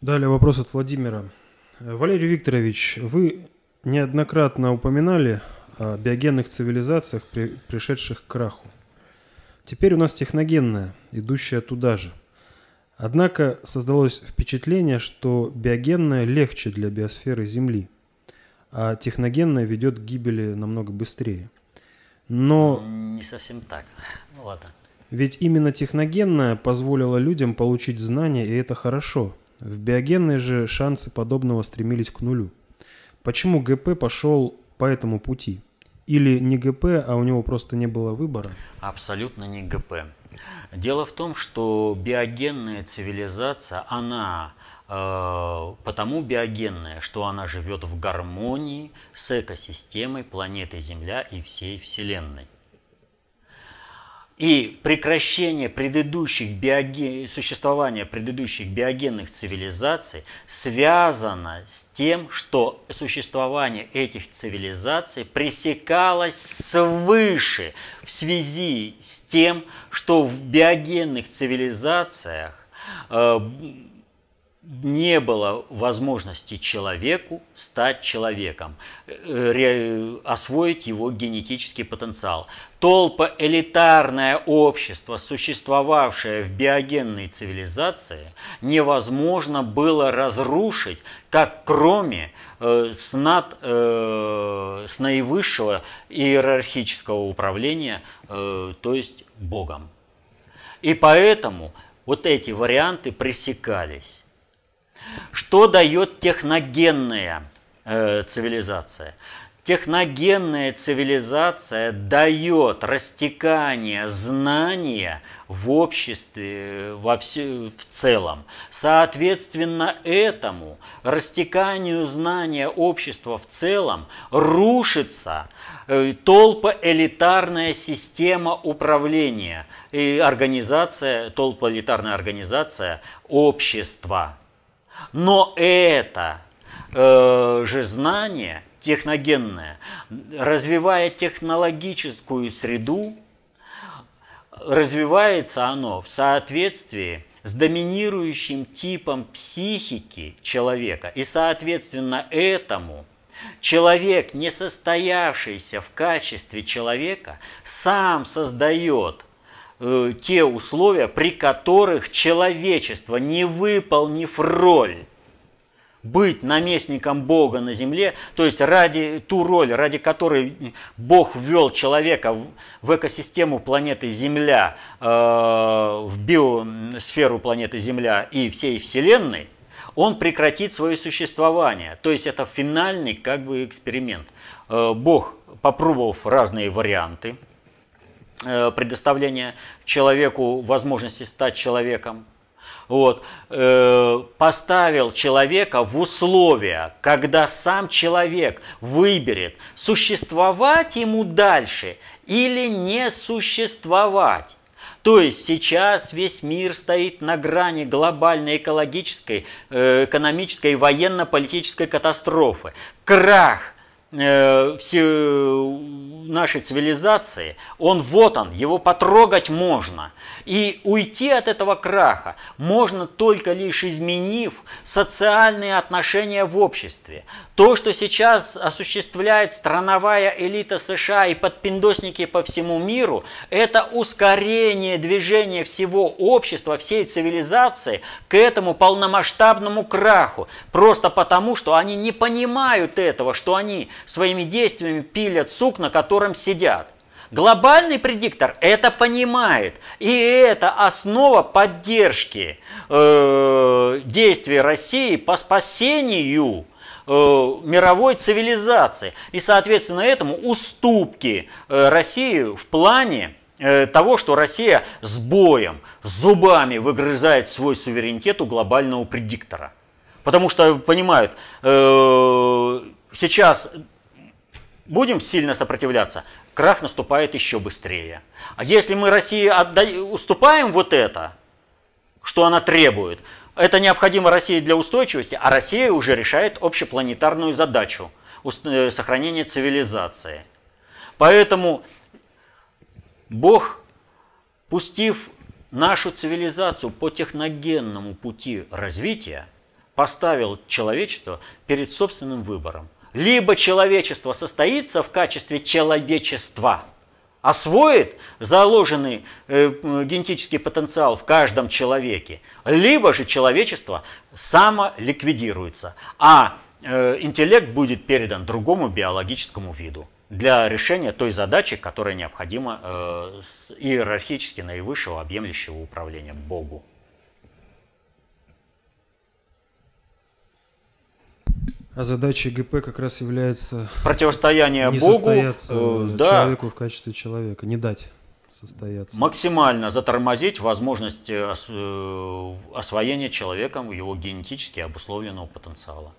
Далее вопрос от Владимира. Валерий Викторович, вы неоднократно упоминали о биогенных цивилизациях, пришедших к краху. Теперь у нас техногенная, идущая туда же. Однако создалось впечатление, что биогенная легче для биосферы Земли, а техногенная ведет к гибели намного быстрее. Но Не совсем так. Ну ладно. ведь именно техногенная позволила людям получить знания, и это хорошо. В биогенной же шансы подобного стремились к нулю. Почему ГП пошел по этому пути? Или не ГП, а у него просто не было выбора? Абсолютно не ГП. Дело в том, что биогенная цивилизация, она потому биогенная, что она живет в гармонии с экосистемой планеты Земля и всей Вселенной. И прекращение существования предыдущих биогенных цивилизаций связано с тем, что существование этих цивилизаций пресекалось свыше в связи с тем, что в биогенных цивилизациях не было возможности человеку стать человеком, освоить его генетический потенциал. Элитарное общество, существовавшее в биогенной цивилизации, невозможно было разрушить, как кроме с наивысшего иерархического управления, то есть Богом. И поэтому вот эти варианты пресекались. Что дает техногенная цивилизация? Техногенная цивилизация дает растекание знания в обществе в целом. Соответственно, этому растеканию знания общества в целом рушится толпоэлитарная система управления и толпоэлитарная организация общества. Но это же знание техногенное, развивая технологическую среду, развивается оно в соответствии с доминирующим типом психики человека. И соответственно этому человек, не состоявшийся в качестве человека, сам создает те условия, при которых человечество, не выполнив роль быть наместником Бога на земле, то есть ту роль, ради которой Бог ввел человека в экосистему планеты Земля, в биосферу планеты Земля и всей Вселенной, он прекратит свое существование. То есть это финальный эксперимент. Бог, попробовав разные варианты предоставления человеку возможности стать человеком, поставил человека в условия, когда сам человек выберет, существовать ему дальше или не существовать. То есть сейчас весь мир стоит на грани глобальной экологической, экономической и военно-политической катастрофы. Крах нашей цивилизации, он, его потрогать можно. И уйти от этого краха можно только лишь изменив социальные отношения в обществе. То, что сейчас осуществляет страновая элита США и подпиндосники по всему миру, это ускорение движения всего общества, всей цивилизации к этому полномасштабному краху. Просто потому, что они не понимают этого, что они своими действиями пилят сук, на котором сидят. Глобальный предиктор это понимает, и это основа поддержки действий России по спасению мировой цивилизации. И, соответственно, этому уступки России в плане того, что Россия с боем, зубами выгрызает свой суверенитет у глобального предиктора. Потому что понимают, сейчас будем сильно сопротивляться, крах наступает еще быстрее. А если мы России уступаем это, что она требует, это необходимо России для устойчивости, а Россия уже решает общепланетарную задачу сохранения цивилизации. Поэтому Бог, пустив нашу цивилизацию по техногенному пути развития, поставил человечество перед собственным выбором. Либо человечество состоится в качестве человечества, освоит заложенный генетический потенциал в каждом человеке, либо же человечество самоликвидируется, а интеллект будет передан другому биологическому виду для решения той задачи, которая необходима иерархически наивысшего объемлющего управления Богу. А задачей ГП как раз является противостояние не Богу, состояться человеку в качестве человека, не дать состояться. Максимально затормозить возможность освоения человеком его генетически обусловленного потенциала.